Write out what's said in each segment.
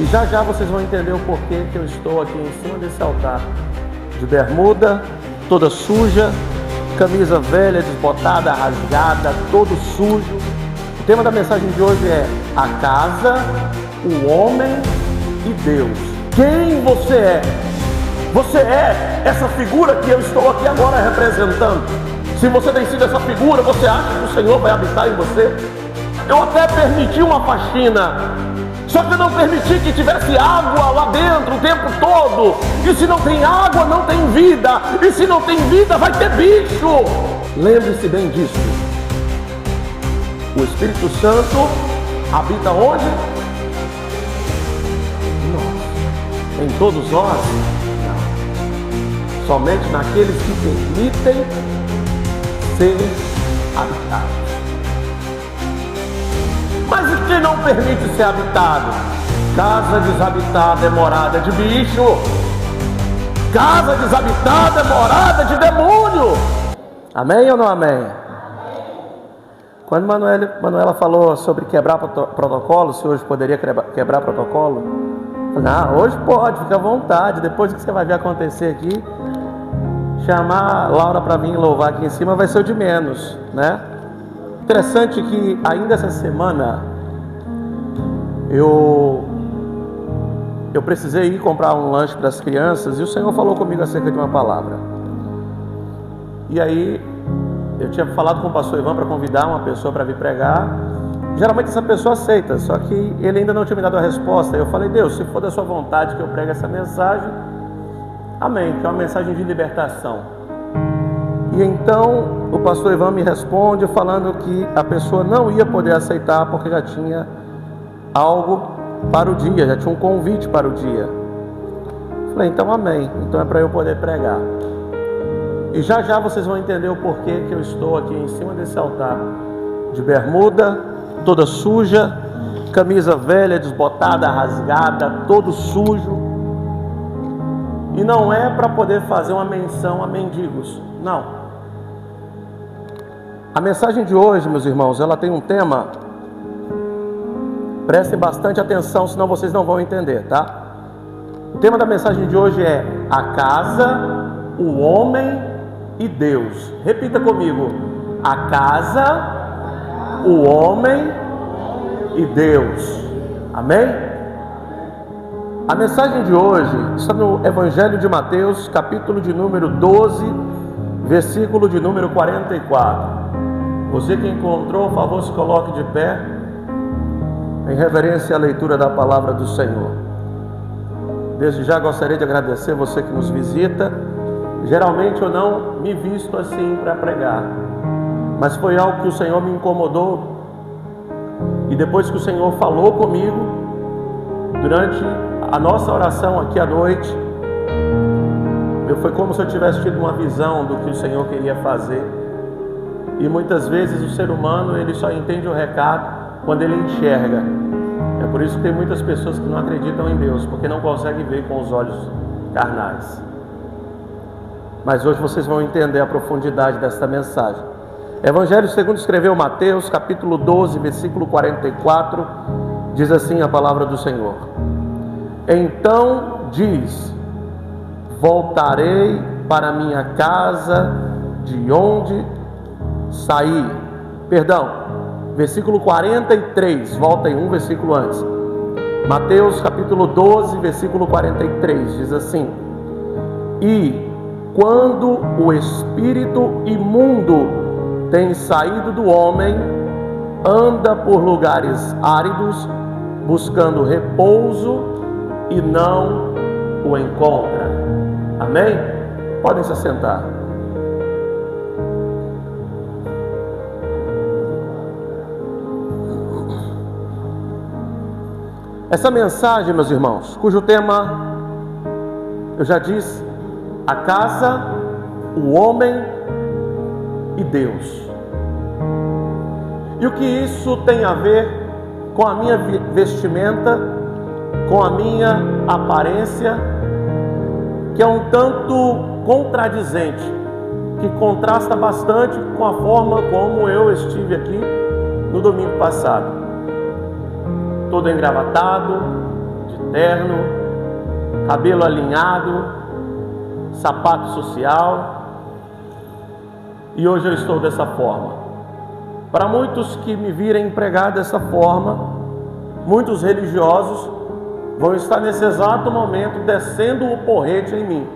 E já já vocês vão entender o porquê que eu estou aqui em cima desse altar, de bermuda, toda suja, camisa velha, desbotada, rasgada, todo sujo. O tema da mensagem de hoje é a casa, o homem e Deus. Quem você é? Você é essa figura que eu estou aqui agora representando. Se você tem sido essa figura, você acha que o Senhor vai habitar em você? Eu até permiti uma faxina, só que eu não permiti que tivesse água lá dentro o tempo todo. E se não tem água, não tem vida. E se não tem vida, vai ter bicho. Lembre-se bem disso. O Espírito Santo habita onde? Em todos nós? Não. Somente naqueles que permitem ser habitados. Mas e quem não permite ser habitado? Casa desabitada é morada de bicho. Casa desabitada é morada de demônio. Amém ou não amém? Quando Manuela falou sobre quebrar protocolo, se hoje poderia quebrar protocolo, não, hoje pode, fica à vontade. Depois que você vai ver acontecer aqui, chamar a Laura para vir louvar aqui em cima vai ser o de menos, né? Interessante que ainda essa semana eu precisei ir comprar um lanche para as crianças e o Senhor falou comigo acerca de uma palavra. E aí eu tinha falado com o pastor Ivan para convidar uma pessoa para vir pregar. Geralmente essa pessoa aceita, só que ele ainda não tinha me dado a resposta. Eu falei: Deus, se for da sua vontade que eu pregue essa mensagem, amém, que é uma mensagem de libertação. E então o pastor Ivan me responde falando que a pessoa não ia poder aceitar porque já tinha algo para o dia, já tinha um convite para o dia. Falei: então amém, então é para eu poder pregar. E já já vocês vão entender o porquê que eu estou aqui em cima desse altar, de bermuda, toda suja, camisa velha, desbotada, rasgada, todo sujo. E não é para poder fazer uma menção a mendigos, não. A mensagem de hoje, meus irmãos, ela tem um tema. Prestem bastante atenção, senão vocês não vão entender, tá? O tema da mensagem de hoje é a casa, o homem e Deus. Repita comigo: a casa, o homem e Deus. Amém? A mensagem de hoje está no Evangelho de Mateus, capítulo de número 12, versículo de número 44. Você que encontrou, por favor, se coloque de pé, em reverência à leitura da palavra do Senhor. Desde já gostaria de agradecer você que nos visita. Geralmente eu não me visto assim para pregar, mas foi algo que o Senhor me incomodou. E depois que o Senhor falou comigo, durante a nossa oração aqui à noite, foi como se eu tivesse tido uma visão do que o Senhor queria fazer. E muitas vezes o ser humano, ele só entende o recado quando ele enxerga. É por isso que tem muitas pessoas que não acreditam em Deus, porque não conseguem ver com os olhos carnais. Mas hoje vocês vão entender a profundidade desta mensagem. Evangelho segundo escreveu Mateus, capítulo 12, versículo 44, diz assim a palavra do Senhor: então diz: voltarei para minha casa de onde saí. Perdão, versículo 43, volta em um versículo antes. Mateus capítulo 12, versículo 43, diz assim: e quando o espírito imundo tem saído do homem, anda por lugares áridos, buscando repouso e não o encontra. Amém? Podem se assentar. Essa mensagem, meus irmãos, cujo tema eu já disse: a casa, o homem e Deus. E o que isso tem a ver com a minha vestimenta, com a minha aparência, que é um tanto contradizente, que contrasta bastante com a forma como eu estive aqui no domingo passado. Todo engravatado, de terno, cabelo alinhado, sapato social. E hoje eu estou dessa forma. Para muitos que me virem pregar dessa forma, muitos religiosos vão estar nesse exato momento descendo o porrete em mim,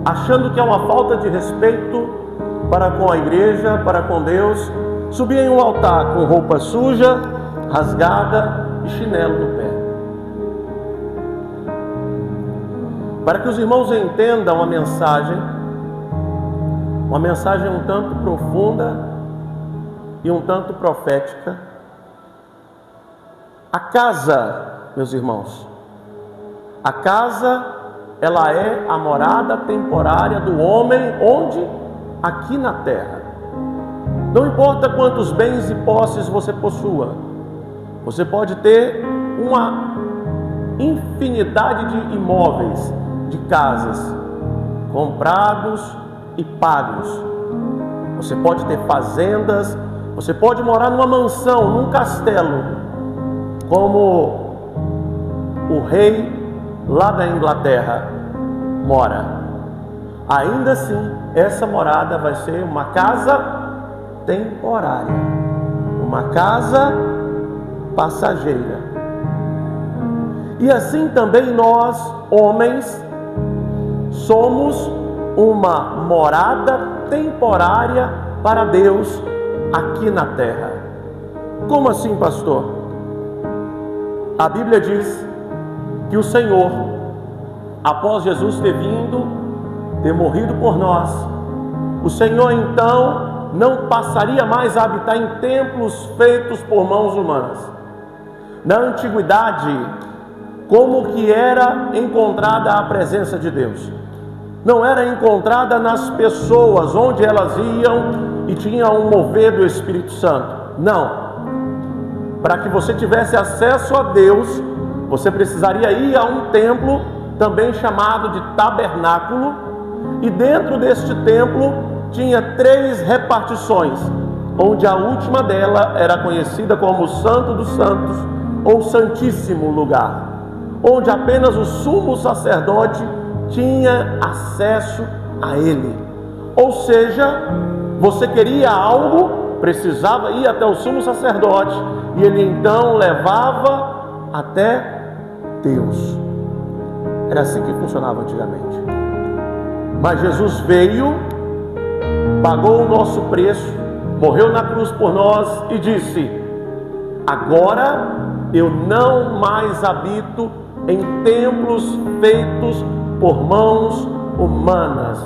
achando que é uma falta de respeito para com a igreja, para com Deus, subir em um altar com roupa suja, rasgada e chinelo no pé. Para que os irmãos entendam a mensagem um tanto profunda e um tanto profética. A casa, meus irmãos, a casa, ela é a morada temporária do homem, onde? Aqui na terra. Não importa quantos bens e posses você possua, você pode ter uma infinidade de imóveis, de casas, comprados e pagos. Você pode ter fazendas, você pode morar numa mansão, num castelo, como o rei lá da Inglaterra mora. Ainda assim, essa morada vai ser uma casa temporária, uma casa passageira. E assim também nós, homens, somos uma morada temporária para Deus aqui na terra. Como assim, pastor? A Bíblia diz que o Senhor, após Jesus ter vindo, ter morrido por nós, o Senhor então não passaria mais a habitar em templos feitos por mãos humanas. Na antiguidade, como que era encontrada a presença de Deus? Não era encontrada nas pessoas, onde elas iam e tinham um mover do Espírito Santo. Não. Para que você tivesse acesso a Deus, você precisaria ir a um templo, também chamado de tabernáculo, e dentro deste templo tinha 3 repartições, onde a última dela era conhecida como o Santo dos Santos, ou Santíssimo Lugar, onde apenas o sumo sacerdote tinha acesso a ele. Ou seja, você queria algo, precisava ir até o sumo sacerdote, e ele então levava até Deus. Era assim que funcionava antigamente. Mas Jesus veio, pagou o nosso preço, morreu na cruz por nós e disse: agora eu não mais habito em templos feitos por mãos humanas,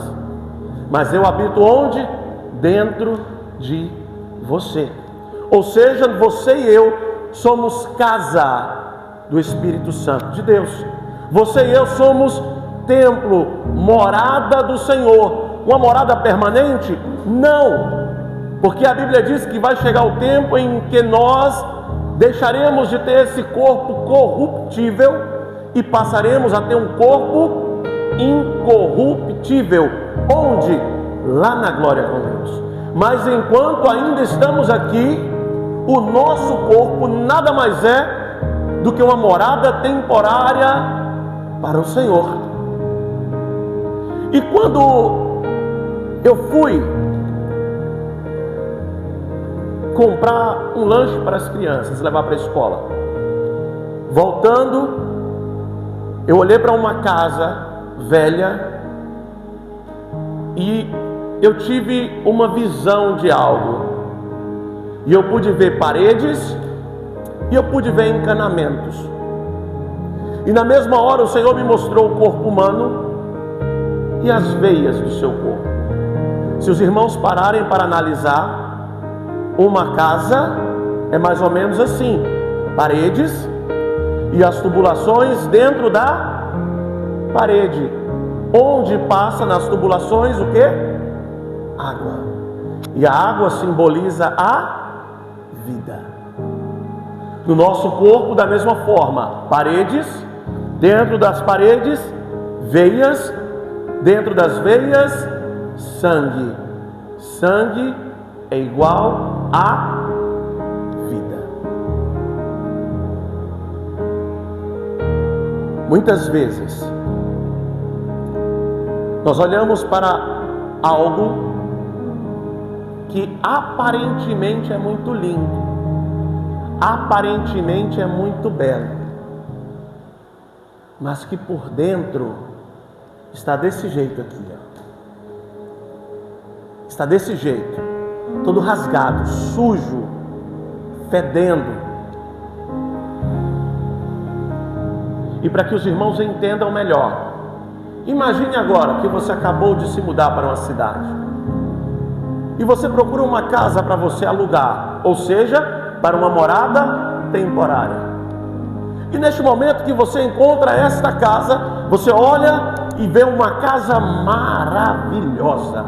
mas eu habito onde? Dentro de você. Ou seja, você e eu somos casa do Espírito Santo de Deus. Você e eu somos templo, morada do Senhor. Uma morada permanente? Não, porque a Bíblia diz que vai chegar o tempo em que nós deixaremos de ter esse corpo corruptível e passaremos a ter um corpo incorruptível. Onde? Lá na glória com Deus. Mas enquanto ainda estamos aqui, o nosso corpo nada mais é do que uma morada temporária para o Senhor. E quando eu fui comprar um lanche para as crianças, levar para a escola, voltando, eu olhei para uma casa velha e eu tive uma visão de algo. E eu pude ver paredes e eu pude ver encanamentos. E na mesma hora o Senhor me mostrou o corpo humano e as veias do seu corpo. Se os irmãos pararem para analisar, uma casa é mais ou menos assim: paredes e as tubulações dentro da parede. Onde passa nas tubulações o que? Água. E a água simboliza a vida. No nosso corpo, da mesma forma, paredes, dentro das paredes, veias, dentro das veias, sangue. Sangue é igual a vida. Muitas vezes nós olhamos para algo que aparentemente é muito lindo, aparentemente é muito belo, mas que por dentro está desse jeito aqui, ó. Está desse jeito, todo rasgado, sujo, fedendo. E para que os irmãos entendam melhor, imagine agora que você acabou de se mudar para uma cidade e você procura uma casa para você alugar, ou seja, para uma morada temporária. E neste momento que você encontra esta casa, você olha e vê uma casa maravilhosa,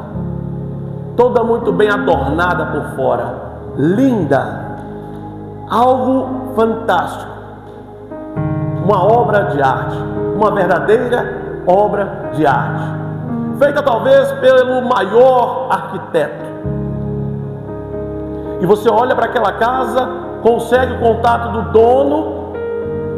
toda muito bem adornada por fora, linda, algo fantástico, uma obra de arte, uma verdadeira obra de arte, feita talvez pelo maior arquiteto. E você olha para aquela casa, consegue o contato do dono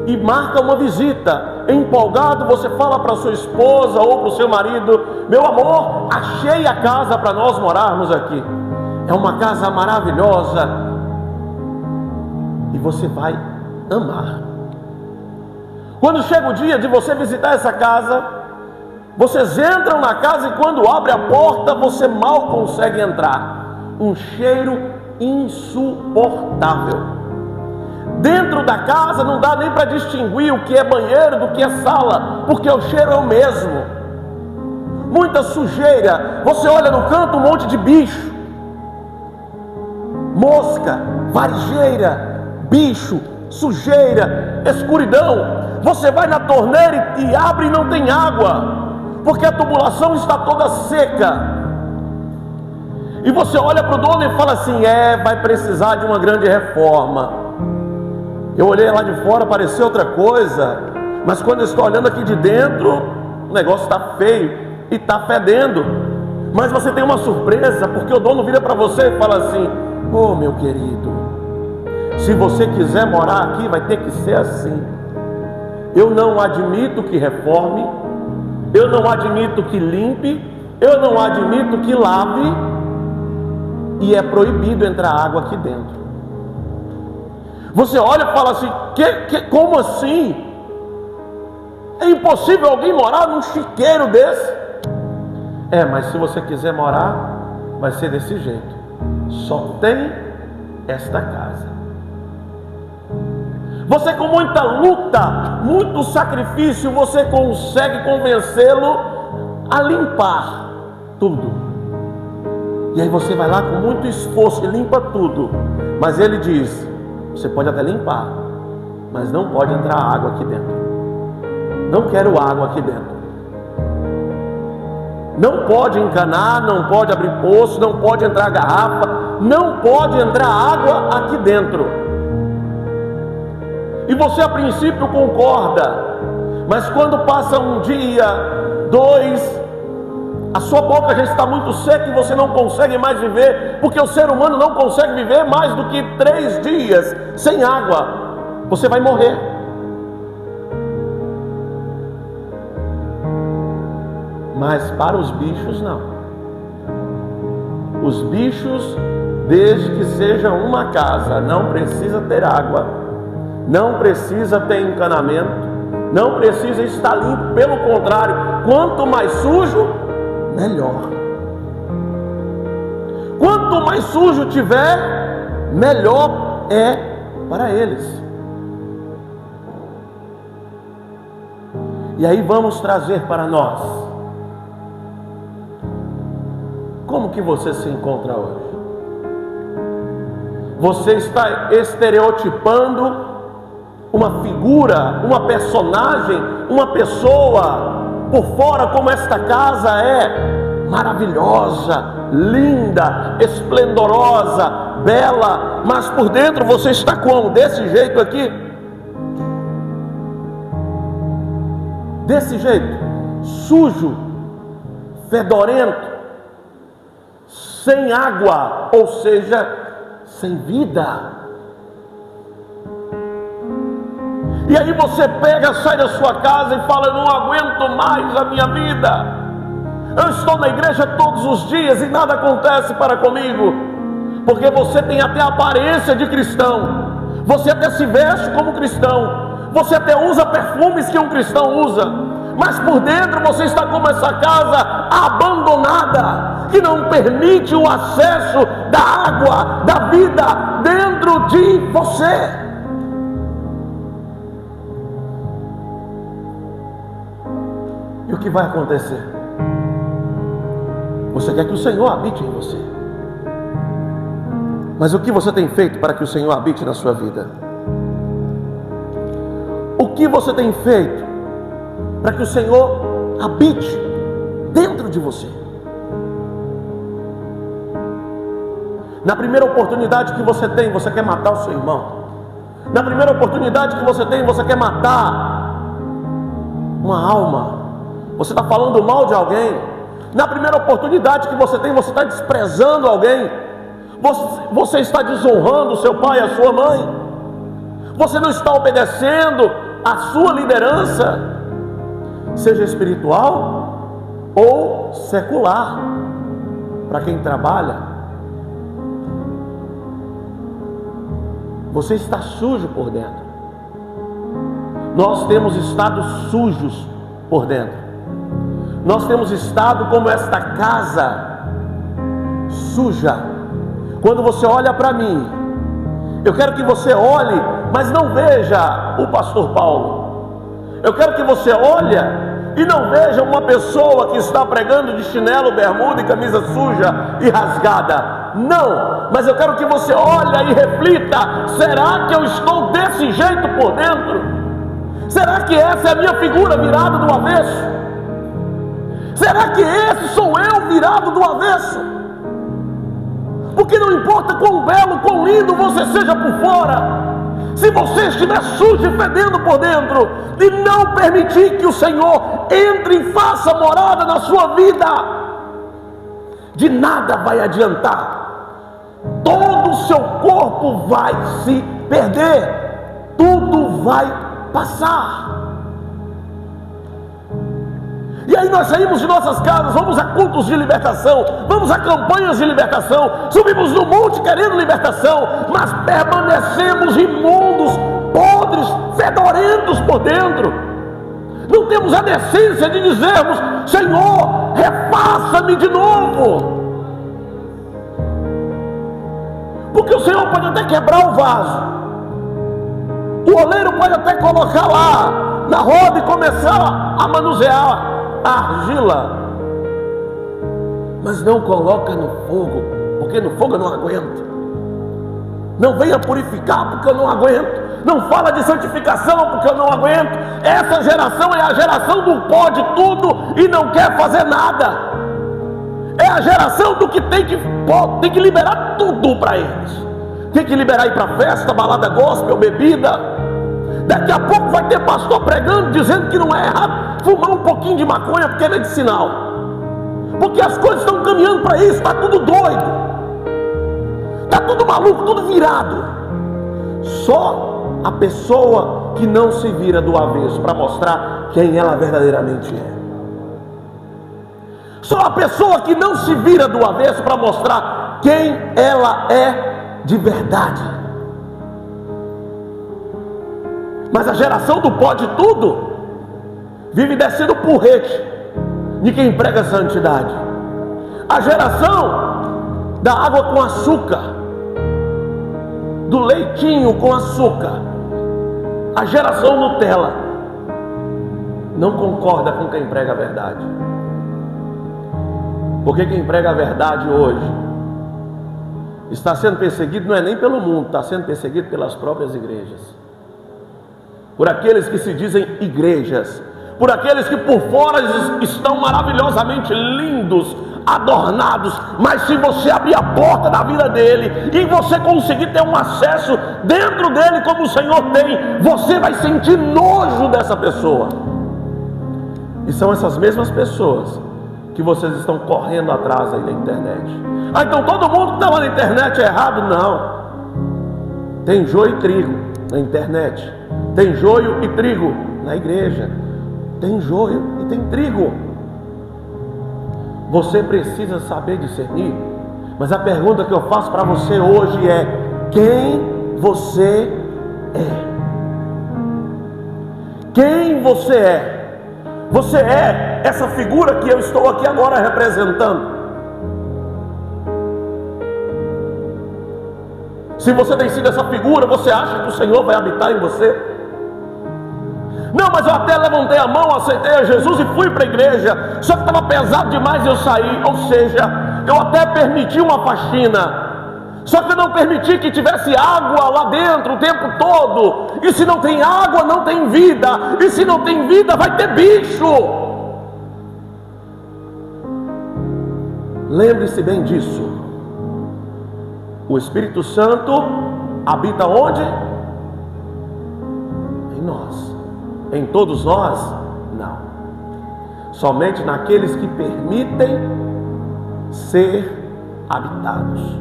e marca uma visita. Empolgado, você fala para sua esposa ou para o seu marido: meu amor, achei a casa para nós morarmos aqui. É uma casa maravilhosa e você vai amar. Quando chega o dia de você visitar essa casa, vocês entram na casa e quando abre a porta, você mal consegue entrar. Um cheiro insuportável. Dentro da casa não dá nem para distinguir o que é banheiro do que é sala, porque o cheiro é o mesmo. Muita sujeira. Você olha no canto, um monte de bicho, mosca, varejeira, bicho, sujeira, escuridão. Você vai na torneira e abre e não tem água, porque a tubulação está toda seca. E você olha para o dono e fala assim: vai precisar de uma grande reforma. Eu olhei lá de fora, parecia outra coisa, mas quando eu estou olhando aqui de dentro, o negócio está feio e está fedendo. Mas você tem uma surpresa, porque o dono vira para você e fala assim: ô meu querido, se você quiser morar aqui, vai ter que ser assim. Eu não admito que reforme, eu não admito que limpe, eu não admito que lave, e é proibido entrar água aqui dentro. Você olha e fala assim: como assim? É impossível alguém morar num chiqueiro desse? Mas se você quiser morar, vai ser desse jeito. Só tem esta casa. Você, com muita luta, muito sacrifício, você consegue convencê-lo a limpar tudo. E aí você vai lá com muito esforço e limpa tudo. Mas ele diz: você pode até limpar, mas não pode entrar água aqui dentro. Não quero água aqui dentro. Não pode encanar, não pode abrir poço, não pode entrar garrafa, não pode entrar água aqui dentro. E você a princípio concorda, mas quando passa um dia, 2, a sua boca já está muito seca e você não consegue mais viver, porque o ser humano não consegue viver mais do que 3 dias sem água. Você vai morrer. Mas para os bichos não. Os bichos, desde que seja uma casa, não precisa ter água, não precisa ter encanamento, não precisa estar limpo. Pelo contrário, quanto mais sujo, melhor. Quanto mais sujo tiver, melhor é para eles. E aí vamos trazer para nós. Como que você se encontra hoje? Você está estereotipando uma figura, uma personagem, uma pessoa por fora, como esta casa é maravilhosa, linda, esplendorosa, bela, mas por dentro você está como? Desse jeito aqui? Desse jeito, sujo, fedorento, sem água, ou seja, sem vida. E aí você pega, sai da sua casa e fala: eu não aguento mais a minha vida. Eu estou na igreja todos os dias e nada acontece para comigo. Porque você tem até a aparência de cristão, você até se veste como cristão, você até usa perfumes que um cristão usa, mas por dentro você está como essa casa abandonada, que não permite o acesso da água, da vida dentro de você. E o que vai acontecer? Você quer que o Senhor habite em você, mas o que você tem feito para que o Senhor habite na sua vida? O que você tem feito para que o Senhor habite dentro de você? Na primeira oportunidade que você tem, você quer matar o seu irmão. Na primeira oportunidade que você tem, você quer matar uma alma. Você está falando mal de alguém. Na primeira oportunidade que você tem, você está desprezando alguém. Você está desonrando o seu pai e a sua mãe. Você não está obedecendo a sua liderança, seja espiritual ou secular. Para quem trabalha, você está sujo por dentro. Nós temos estado sujos por dentro. Nós temos estado como esta casa suja. Quando você olha para mim, eu quero que você olhe, mas não veja o pastor Paulo. Eu quero que você olhe e não veja uma pessoa que está pregando de chinelo, bermuda e camisa suja e rasgada. Não, mas eu quero que você olhe e reflita: será que eu estou desse jeito por dentro? Será que essa é a minha figura virada do avesso? Será que esse sou eu virado do avesso? Porque não importa quão belo, quão lindo você seja por fora, se você estiver sujo e fedendo por dentro, e não permitir que o Senhor entre e faça morada na sua vida, de nada vai adiantar. Todo o seu corpo vai se perder, tudo vai passar. E aí nós saímos de nossas casas, vamos a cultos de libertação, vamos a campanhas de libertação, subimos no monte querendo libertação, mas permanecemos imundos, podres, fedorentos por dentro. Não temos a decência de dizermos: Senhor, refaça-me de novo. Porque o Senhor pode até quebrar o vaso, o oleiro pode até colocar lá na roda e começar a manusear a argila, mas não coloca no fogo, porque no fogo eu não aguento. Não venha purificar, porque eu não aguento. Não fala de santificação, porque eu não aguento. Essa geração é a geração do pode tudo e não quer fazer nada. É a geração do que tem que liberar tudo para eles. Tem que liberar ir para festa, balada gospel, bebida. Daqui a pouco vai ter pastor pregando, dizendo que não é errado fumar um pouquinho de maconha porque é medicinal. Porque as coisas estão caminhando para isso, está tudo doido, está tudo maluco, tudo virado. Só a pessoa que não se vira do avesso para mostrar quem ela verdadeiramente é. Só a pessoa que não se vira do avesso para mostrar quem ela é de verdade. Mas a geração do pode tudo vive descendo porrete de quem prega santidade. A geração da água com açúcar, do leitinho com açúcar, a geração Nutella, não concorda com quem prega a verdade. Porque quem prega a verdade hoje está sendo perseguido, não é nem pelo mundo, está sendo perseguido pelas próprias igrejas, por aqueles que se dizem igrejas, por aqueles que por fora estão maravilhosamente lindos, adornados, mas se você abrir a porta da vida dele e você conseguir ter um acesso dentro dele como o Senhor tem, você vai sentir nojo dessa pessoa. E são essas mesmas pessoas que vocês estão correndo atrás aí na internet. Ah, então todo mundo que está lá na internet é errado? Não. Tem joio e trigo na internet. Tem joio e trigo na igreja. Tem joio e tem trigo. Você precisa saber discernir. Mas a pergunta que eu faço para você hoje é: quem você é? Quem você é? Você é essa figura que eu estou aqui agora representando. Se você tem sido essa figura, você acha que o Senhor vai habitar em você? Não, mas eu até levantei a mão, aceitei a Jesus e fui para a igreja, só que estava pesado demais e eu saí. Ou seja, eu até permiti uma faxina, só que eu não permiti que tivesse água lá dentro o tempo todo. E se não tem água, não tem vida. E se não tem vida, vai ter bicho. Lembre-se bem disso. O Espírito Santo habita onde? Em nós. Em todos nós? Não. Somente naqueles que permitem ser habitados.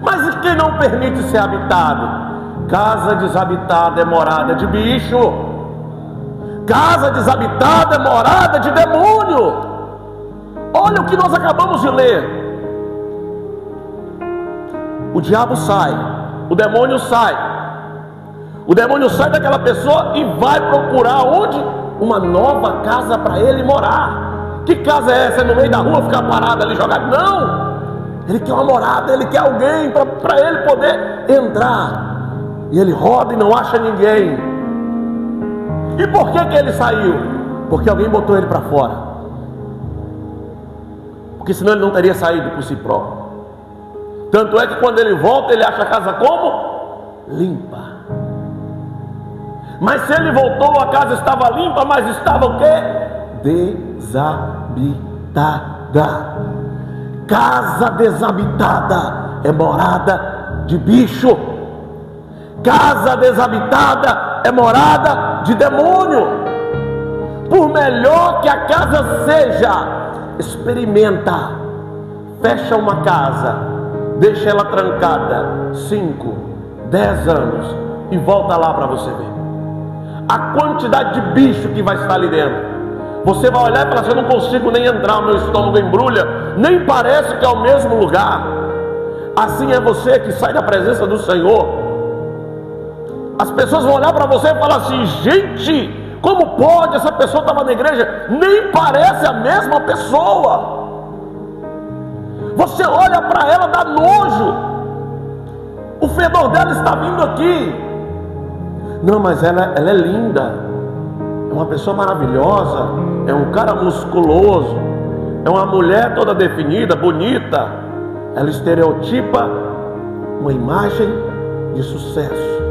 Mas e quem não permite ser habitado? Casa desabitada é morada de bicho. Casa desabitada é morada de demônio. Olha o que nós acabamos de ler. O diabo sai, o demônio sai. O demônio sai daquela pessoa e vai procurar onde? Uma nova casa para ele morar. Que casa é essa? É no meio da rua ficar parado ali jogado? Não! Ele quer uma morada, ele quer alguém para ele poder entrar. E ele roda e não acha ninguém. E por que ele saiu? Porque alguém botou ele para fora. Porque senão ele não teria saído por si próprio. Tanto é que quando ele volta, ele acha a casa como? Limpa. Mas se ele voltou, a casa estava limpa, mas estava o quê? Desabitada. Casa desabitada é morada de bicho. Casa desabitada é morada de demônio. Por melhor que a casa seja, experimenta. Fecha uma casa, deixa ela trancada 5, 10 anos e volta lá para você ver a quantidade de bicho que vai estar ali dentro. Você vai olhar e falar assim: eu não consigo nem entrar, o meu estômago embrulha, nem parece que é o mesmo lugar. Assim é você que sai da presença do Senhor. As pessoas vão olhar para você e falar assim: gente, como pode? Essa pessoa estava na igreja, nem parece a mesma pessoa. Você olha para ela, dá nojo. O fedor dela está vindo aqui. Não, mas ela é linda. É uma pessoa maravilhosa. É um cara musculoso. É uma mulher toda definida, bonita. Ela estereotipa uma imagem de sucesso.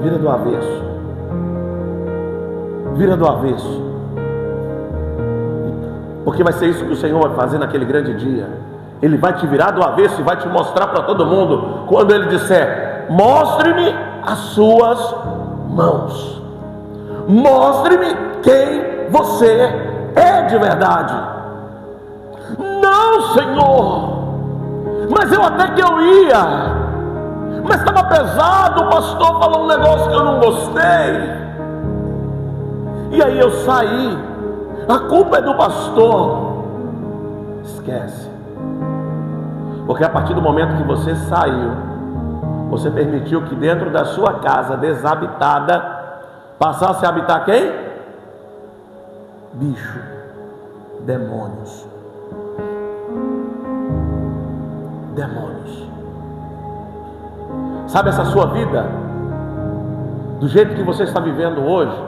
Vira do avesso. Vira do avesso. Porque vai ser isso que o Senhor vai fazer naquele grande dia. Ele vai te virar do avesso e vai te mostrar para todo mundo. Quando Ele disser: mostre-me as suas mãos. Mostre-me quem você é de verdade. Não, Senhor, mas eu até que eu ia, mas estava pesado, o pastor falou um negócio que eu não gostei. E aí eu saí. A culpa é do pastor. Esquece. Porque a partir do momento que você saiu, você permitiu que dentro da sua casa desabitada passasse a habitar quem? Bicho, demônios. Demônios. Sabe essa sua vida? Do jeito que você está vivendo hoje,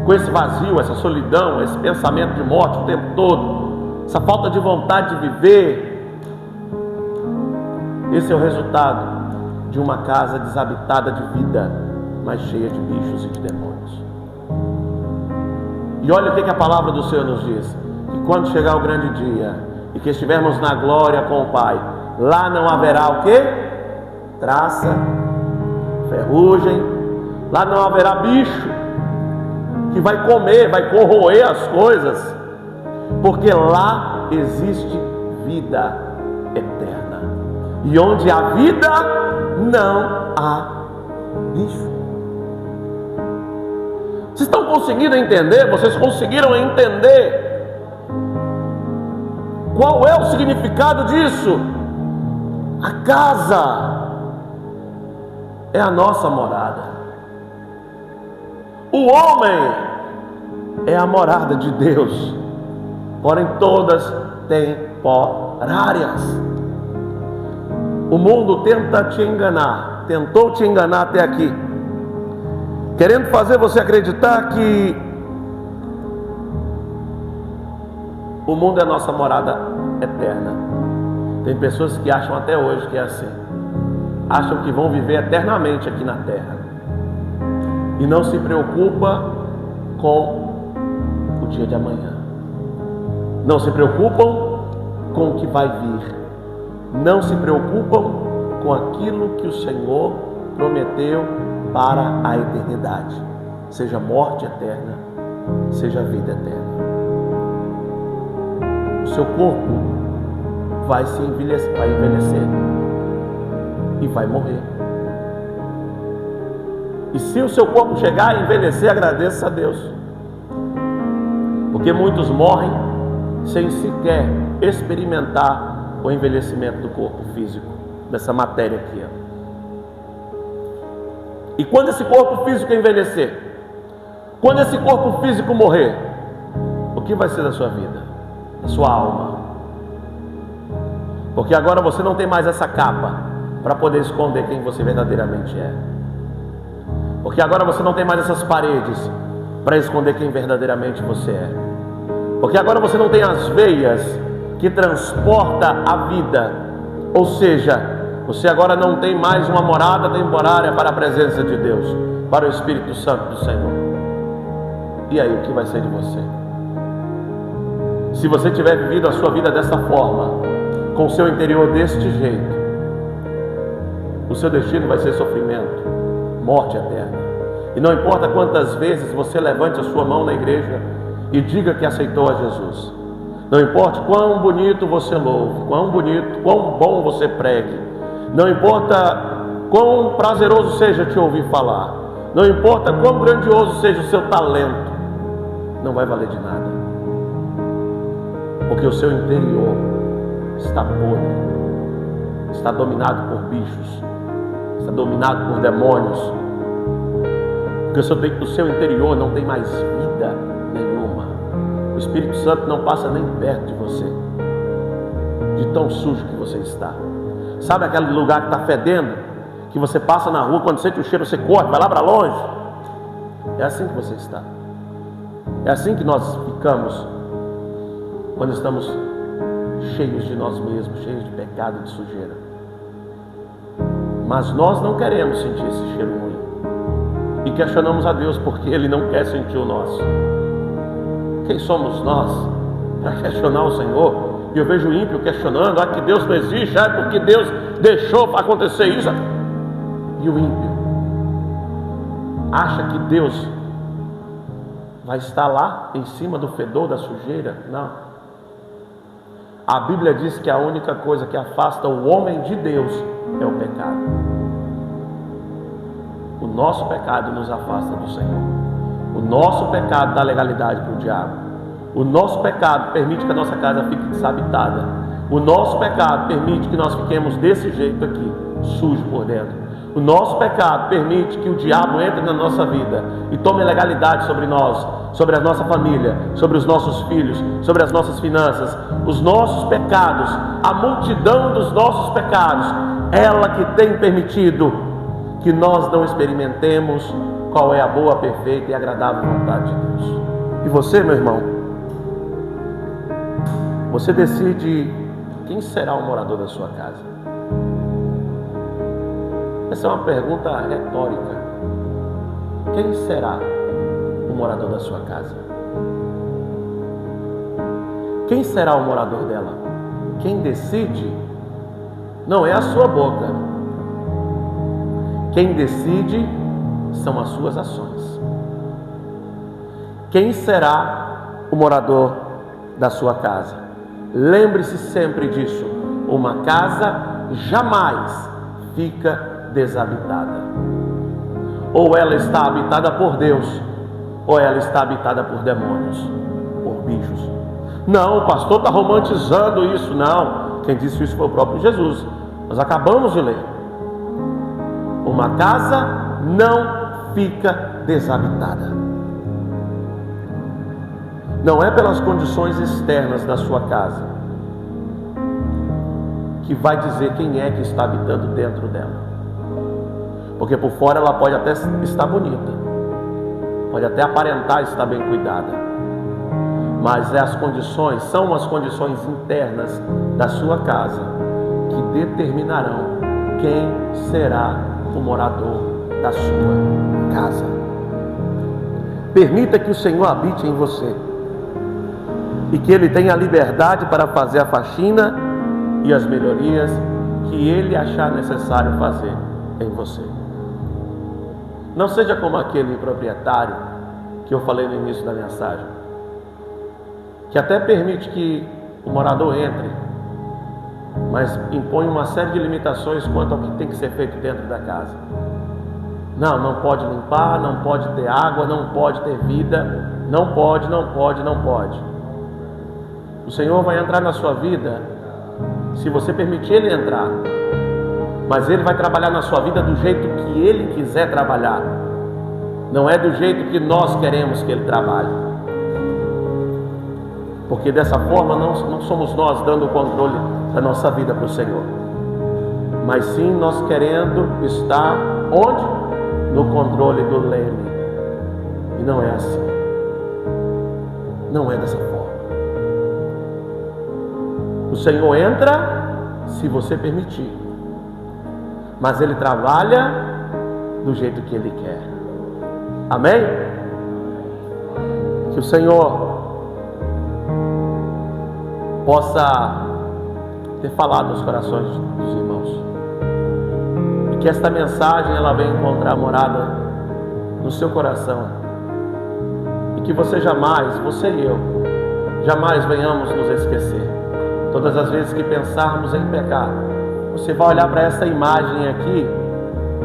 com esse vazio, essa solidão, esse pensamento de morte o tempo todo, essa falta de vontade de viver, esse é o resultado de uma casa desabitada de vida, mas cheia de bichos e de demônios. E olha o que a palavra do Senhor nos diz: que quando chegar o grande dia e que estivermos na glória com o Pai, lá não haverá o quê? Traça, ferrugem, lá não haverá bicho que vai comer, vai corroer as coisas, porque lá existe vida eterna. e onde há vida, não há bicho. Vocês estão conseguindo entender? Vocês conseguiram entender qual é o significado disso? A casa é a nossa morada. O homem é a morada de Deus, porém todas temporárias. O mundo tenta te enganar, tentou te enganar até aqui, querendo fazer você acreditar que o mundo é a nossa morada eterna. Tem pessoas que acham até hoje que é assim, acham que vão viver eternamente aqui na terra e não se preocupa com o dia de amanhã, não se preocupam com o que vai vir, não se preocupam com aquilo que o Senhor prometeu para a eternidade, seja morte eterna, seja vida eterna. O seu corpo vai envelhecer e vai morrer. E se o seu corpo chegar a envelhecer, agradeça a Deus, porque muitos morrem sem sequer experimentar o envelhecimento do corpo físico, dessa matéria aqui. E quando esse corpo físico envelhecer, quando esse corpo físico morrer, o que vai ser da sua vida? Da sua alma? Porque agora você não tem mais essa capa para poder esconder quem você verdadeiramente é. Porque agora você não tem mais essas paredes para esconder quem verdadeiramente você é. Porque agora você não tem as veias que transporta a vida, ou seja, você agora não tem mais uma morada temporária para a presença de Deus, para o Espírito Santo do Senhor. E aí, o que vai ser de você? Se você tiver vivido a sua vida dessa forma, com o seu interior deste jeito, o seu destino vai ser sofrimento, morte eterna. E não importa quantas vezes você levante a sua mão na igreja e diga que aceitou a Jesus, não importa quão bonito você louve, quão bom você pregue, não importa quão prazeroso seja te ouvir falar, não importa quão grandioso seja o seu talento, não vai valer de nada, porque o seu interior está podre, está dominado por bichos, está dominado por demônios, porque o seu interior não tem mais vida nenhuma. O Espírito Santo não passa nem perto de você, de tão sujo que você está. Sabe aquele lugar que está fedendo, que você passa na rua, quando sente o cheiro você corre, vai lá para longe? É assim que você está. É assim que nós ficamos quando estamos cheios de nós mesmos, cheios de pecado e de sujeira. Mas nós não queremos sentir esse cheiro ruim e questionamos a Deus porque Ele não quer sentir o nosso. Quem somos nós para questionar o Senhor? E eu vejo o ímpio questionando, que Deus não existe, porque Deus deixou acontecer isso. E o ímpio acha que Deus vai estar lá em cima do fedor da sujeira? Não. A Bíblia diz que a única coisa que afasta o homem de Deus é o pecado. O nosso pecado nos afasta do Senhor. O nosso pecado dá legalidade para o diabo. O nosso pecado permite que a nossa casa fique desabitada. O nosso pecado permite que nós fiquemos desse jeito aqui, sujo por dentro. O nosso pecado permite que o diabo entre na nossa vida e tome legalidade sobre nós, sobre a nossa família, sobre os nossos filhos, sobre as nossas finanças. Os nossos pecados, a multidão dos nossos pecados, ela que tem permitido que nós não experimentemos qual é a boa, perfeita e agradável vontade de Deus. E você, meu irmão, você decide quem será o morador da sua casa. Essa é uma pergunta retórica. Quem será o morador da sua casa? Quem será o morador dela? Quem decide não é a sua boca. Quem decide são as suas ações. Quem será o morador da sua casa? Lembre-se sempre disso. Uma casa jamais fica desabitada. Ou ela está habitada por Deus, ou ela está habitada por demônios, por bichos. Não, o pastor está romantizando isso. Não, quem disse isso foi o próprio Jesus. Nós acabamos de ler. Uma casa não fica desabitada. Não é pelas condições externas da sua casa que vai dizer quem é que está habitando dentro dela. Porque por fora ela pode até estar bonita, pode até aparentar estar bem cuidada, mas são as condições internas da sua casa que determinarão quem será o morador da sua casa. Permita que o Senhor habite em você e que Ele tenha liberdade para fazer a faxina e as melhorias que Ele achar necessário fazer em você. Não seja como aquele proprietário que eu falei no início da mensagem, que até permite que o morador entre, mas impõe uma série de limitações quanto ao que tem que ser feito dentro da casa. Não pode limpar, não pode ter água, não pode ter vida, não pode. O Senhor vai entrar na sua vida se você permitir Ele entrar, mas Ele vai trabalhar na sua vida do jeito que Ele quiser trabalhar, não é do jeito que nós queremos que Ele trabalhe, porque dessa forma não somos nós dando o controle da nossa vida para o Senhor, mas sim nós querendo estar onde? No controle do leme. E não é assim, não é dessa forma. O Senhor entra se você permitir, mas Ele trabalha do jeito que Ele quer. Amém? Que o Senhor possa ter falado nos corações dos irmãos, e que esta mensagem ela venha encontrar morada no seu coração, e que você e eu jamais venhamos nos esquecer. Todas as vezes que pensarmos em pecar, você vai olhar para essa imagem aqui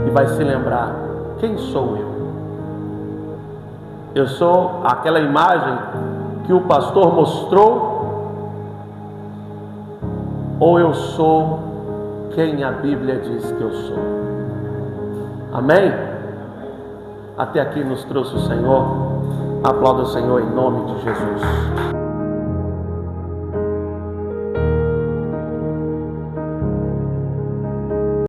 e vai se lembrar: quem sou eu? Eu sou aquela imagem que o pastor mostrou, ou eu sou quem a Bíblia diz que eu sou? Amém? Até aqui nos trouxe o Senhor. Aplauda o Senhor em nome de Jesus.